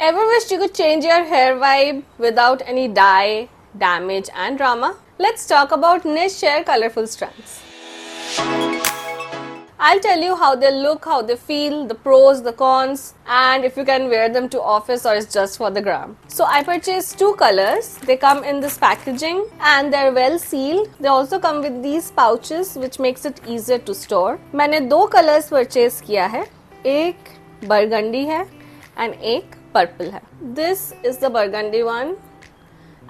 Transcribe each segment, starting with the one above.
Ever wished you could change your hair vibe without any dye, damage and drama? Let's talk about niche hair colorful strands. I'll tell you how they look, how they feel, the pros, the cons, and if you can wear them to office or it's just for the gram. So I purchased 2 colors. They come in this packaging and they're well sealed. They also come with these pouches which makes it easier to store. मैंने 2 colors purchase किया है. एक burgundy है and एक purple है. This is the burgundy one.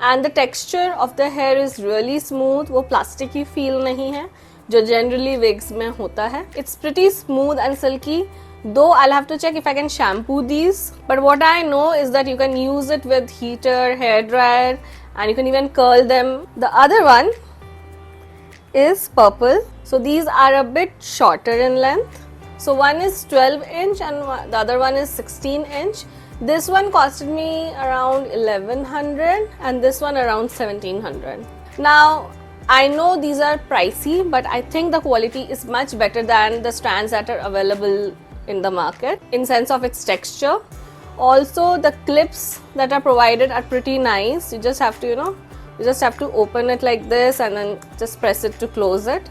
And the texture of the hair is really smooth. वो plasticky feel नहीं है जो generally wigs में होता है. It's pretty smooth and silky. Though I'll have to check if I can shampoo these. But what I know is that you can use it with heater, hair dryer, and you can even curl them. The other one is purple. So these are a bit shorter in length. So one is 12 inch and the other one is 16 inch. This one costed me around 1100 and this one around 1700. Now I know these are pricey, but I think the quality is much better than the strands that are available in the market in sense of its texture. Also the clips that are provided are pretty nice. You just have to, you just have to open it like this and then just press it to close it.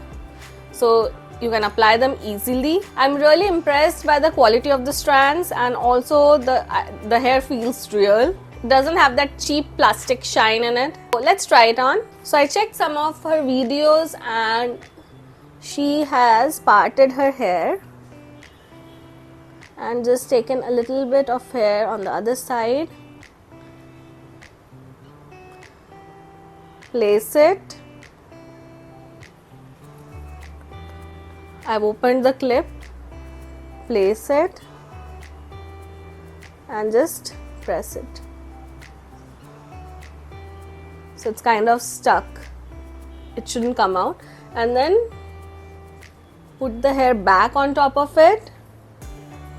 So you can apply them easily. I'm really impressed by the quality of the strands and also the hair feels real. Doesn't have that cheap plastic shine in it. So let's try it on. So I checked some of her videos and she has parted her hair and just taken a little bit of hair on the other side. Place it. I've opened the clip. Place it and just press it. So it's kind of stuck. It shouldn't come out. And then put the hair back on top of it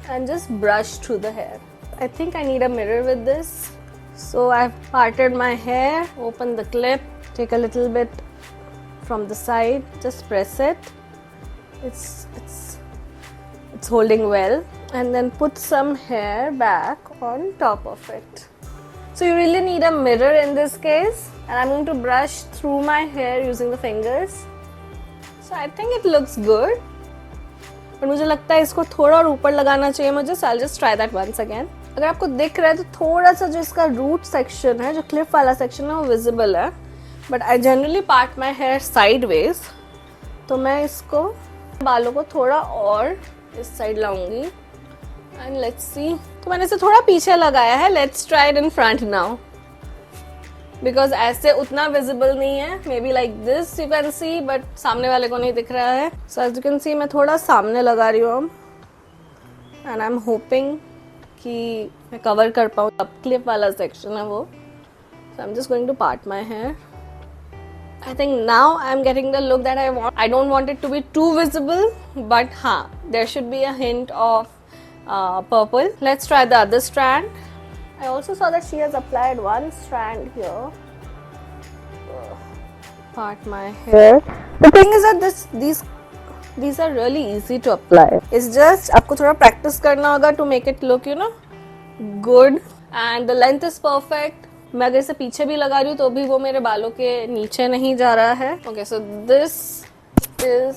and just brush through the hair. I think I need a mirror with this. So I've parted my hair, open the clip, take a little bit from the side, just press it. It's holding well, and then put some hair back on top of it. So you really need a mirror in this case, and I'm going to brush through my hair using the fingers. So I think it looks good, but मुझे लगता है इसको थोड़ा और ऊपर लगाना चाहिए मुझे. So I'll just try that once again. अगर आपको दिख रहा है तो थोड़ा सा जो इसका रूट सेक्शन है, जो क्लिप वाला सेक्शन है, वो विजिबल है. But I generally part my hair sideways, तो मैं इसको बालों को थोड़ा और इस साइड लाऊंगी. And let's see. तो मैंने इसे थोड़ा पीछे लगाया है. Let's try it in front now, because ऐसे उतना विजिबल नहीं है. Maybe like this you can see, but सामने वाले को नहीं दिख रहा है. So as you can see मैं थोड़ा सामने लगा रही हूँ एंड आई एम होपिंग कि मैं कवर कर पाऊँ. अब क्लिप वाला सेक्शन है वो. So I am just going to part my hair. I think now I'm getting the look that I want. I don't want it to be too visible, but there should be a hint of purple. Let's try the other strand. I also saw that she has applied one strand here. Part my hair. The thing is that these are really easy to apply. It's just आपको थोड़ा practice करना होगा to make it look, good. And the length is perfect. मैं अगर इसे पीछे भी लगा रही हूँ तो भी वो मेरे बालों के नीचे नहीं जा रहा है. Okay, so this is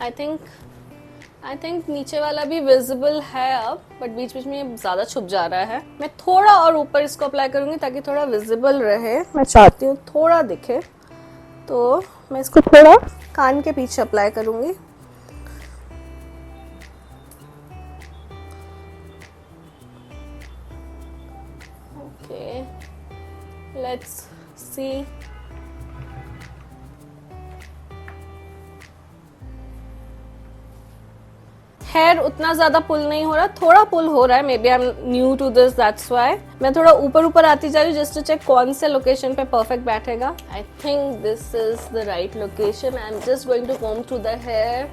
I think नीचे वाला भी विजिबल है अब, बट बीच बीच में ये ज्यादा छुप जा रहा है. मैं थोड़ा और ऊपर इसको अप्लाई करूंगी ताकि थोड़ा विजिबल रहे. मैं चाहती हूँ थोड़ा दिखे, तो मैं इसको थोड़ा कान के पीछे अप्लाई करूंगी. Let's see. Hair उतना ज्यादा पुल नहीं हो रहा, थोड़ा पुल हो रहा है. Maybe I am new to this, that's why. मैं थोड़ा ऊपर ऊपर आती जा रही हूँ जस्ट टू चेक कौन से लोकेशन पे परफेक्ट बैठेगा. I think this is the right location. I am just going to comb through the hair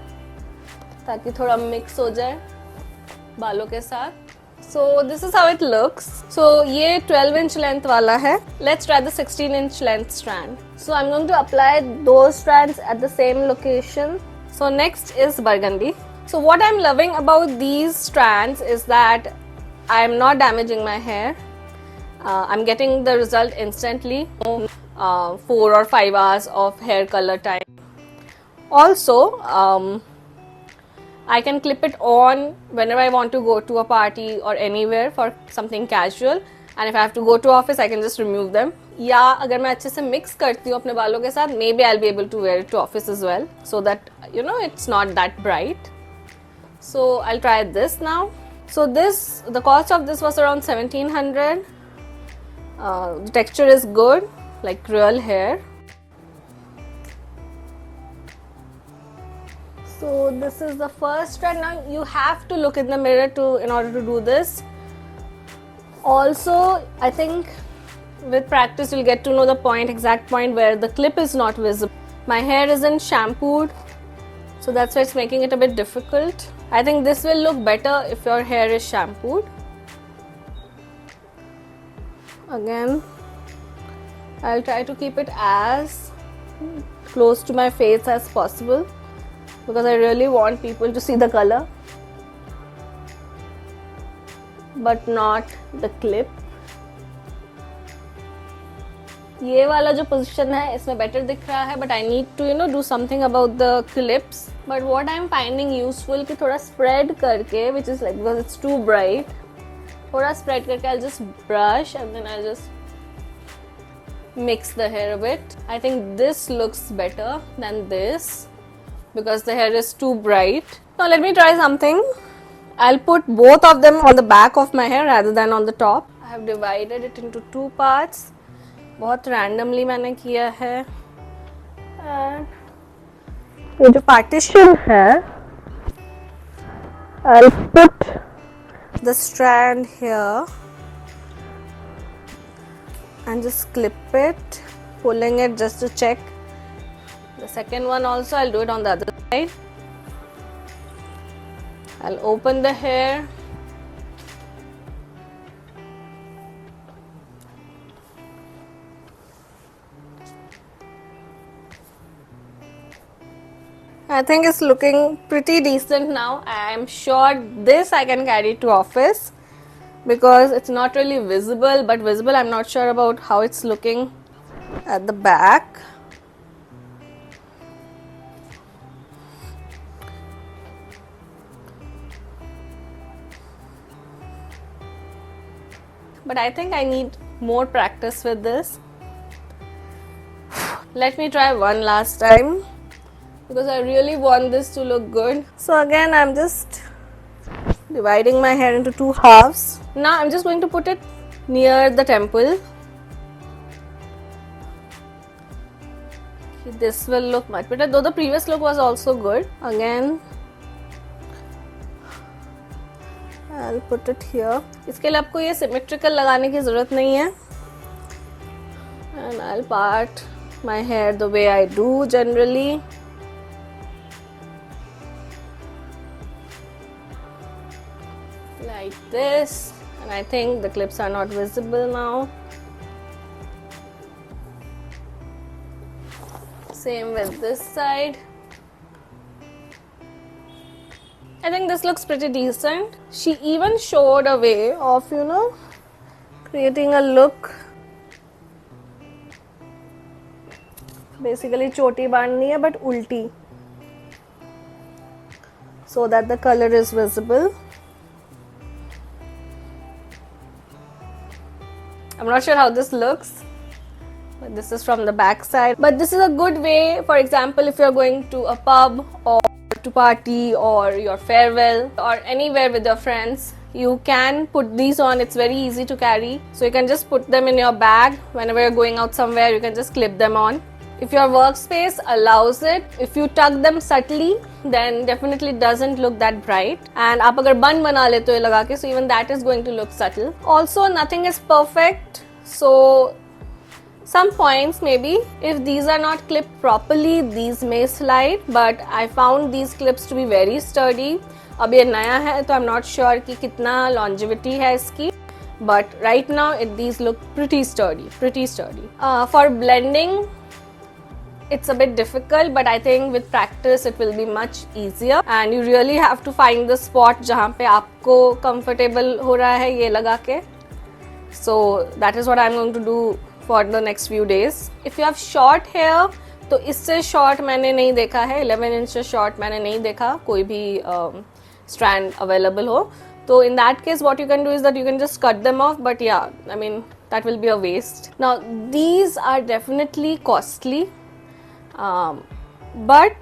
ताकि थोड़ा मिक्स हो जाए बालों के साथ. So this is how it looks. So ये 12 inch length वाला है. Let's try the 16 inch length strand. So I'm going to apply those strands at the same location. So next is burgundy. So what I'm loving about these strands is that I am not damaging my hair. I'm getting the result instantly. 4 or 5 hours of hair color time. Also, I can clip it on whenever I want to go to a party or anywhere for something casual. And if I have to go to office, I can just remove them. या अगर मैं अच्छे से mix करती हूँ अपने बालों के साथ, maybe I'll be able to wear it to office as well, so that you know it's not that bright. So I'll try this now. So the cost of this was around 1700. The texture is good, like real hair. So this is the first strand. Now you have to look in the mirror in order to do this. Also, I think with practice you'll get to know the exact point where the clip is not visible. My hair isn't shampooed, so that's why it's making it a bit difficult. I think this will look better if your hair is shampooed. Again, I'll try to keep it as close to my face as possible, because I really want people to see the color, but not the clip. ये वाला जो position है इसमें better दिख रहा है, but I need to do something about the clips. But what I'm finding useful कि थोड़ा spread करके, which is like, because it's too bright, थोड़ा spread करके I'll just brush and then I'll just mix the hair a bit. I think this looks better than this because the hair is too bright. Now let me try something. I'll put both of them on the back of my hair rather than on the top. I have divided it into 2 parts. बहुत randomly मैंने किया है. And ये जो partition है, I'll put the strand here and just clip it, pulling it just to check. The second one also I'll do it on the other side. I'll open the hair. I think it's looking pretty decent now. I am sure this I can carry to office because it's not really visible, but visible I'm not sure about how it's looking at the back. But I think I need more practice with this. Let me try one last time because I really want this to look good. So again, I'm just dividing my hair into 2 halves. Now I'm just going to put it near the temple. This will look much better, though the previous look was also good. Again, I'll put it here. इसके लिए आपको ये symmetrical लगाने की ज़रूरत नहीं है. And I'll part my hair the way I do generally. Like this. And I think the clips are not visible now. Same with this side. I think this looks pretty decent. She even showed a way of, creating a look. Basically, choti bandni hai, but ulti, so that the color is visible. I'm not sure how this looks, but this is from the back side. But this is a good way, for example, if you're going to a pub or to party or your farewell or anywhere with your friends, you can put these on. It's very easy to carry, so you can just put them in your bag. Whenever you're going out somewhere, you can just clip them on. If your workspace allows it, if you tuck them subtly, then definitely doesn't look that bright. And आप अगर bun बना लेते हो ये लगा के, so even that is going to look subtle. Also, nothing is perfect, so some points maybe, if these are not clipped properly, these may slide, but I found these clips to be very sturdy. अब ये नया है तो I'm not sure कि कितना longevity है इसकी, but right now these look pretty sturdy. For blending, it's a bit difficult, but I think with practice it will be much easier, and you really have to find the spot जहाँ पे आपको comfortable हो रहा है ये लगा के. So that is what I'm going to do for the next few days. If you have short hair, तो इससे short मैंने नहीं देखा है, 11 inch से short मैंने नहीं देखा कोई भी strand available हो. So in that case what you can do is that you can just cut them off, but yeah, I mean that will be a waste. Now these are definitely costly, but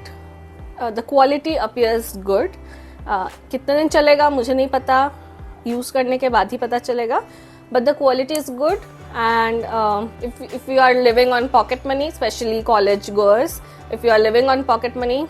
the quality appears good. कितने दिन चलेगा मुझे नहीं पता, use करने के बाद ही पता चलेगा, but the quality is good. And if you are living on pocket money, especially college goers, if you are living on pocket money,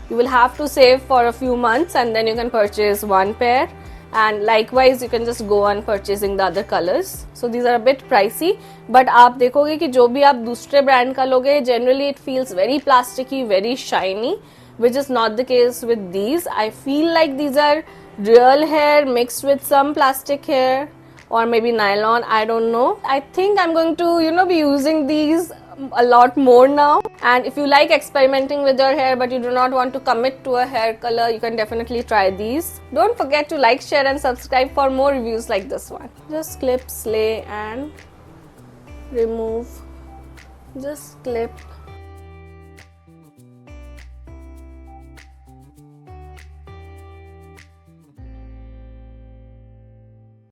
you will have to save for a few months and then you can purchase one pair, and likewise you can just go on purchasing the other colors. So these are a bit pricey, but आप देखोगे कि जो भी आप दूसरे brand का लोगे, generally it feels very plasticky, very shiny, which is not the case with these. I feel like these are real hair mixed with some plastic hair or maybe nylon, I don't know. I think I'm going to be using these a lot more now. And if you like experimenting with your hair but you do not want to commit to a hair color, you can definitely try these. Don't forget to like, share and subscribe for more reviews like this one. Just clip, slay and remove. Just clip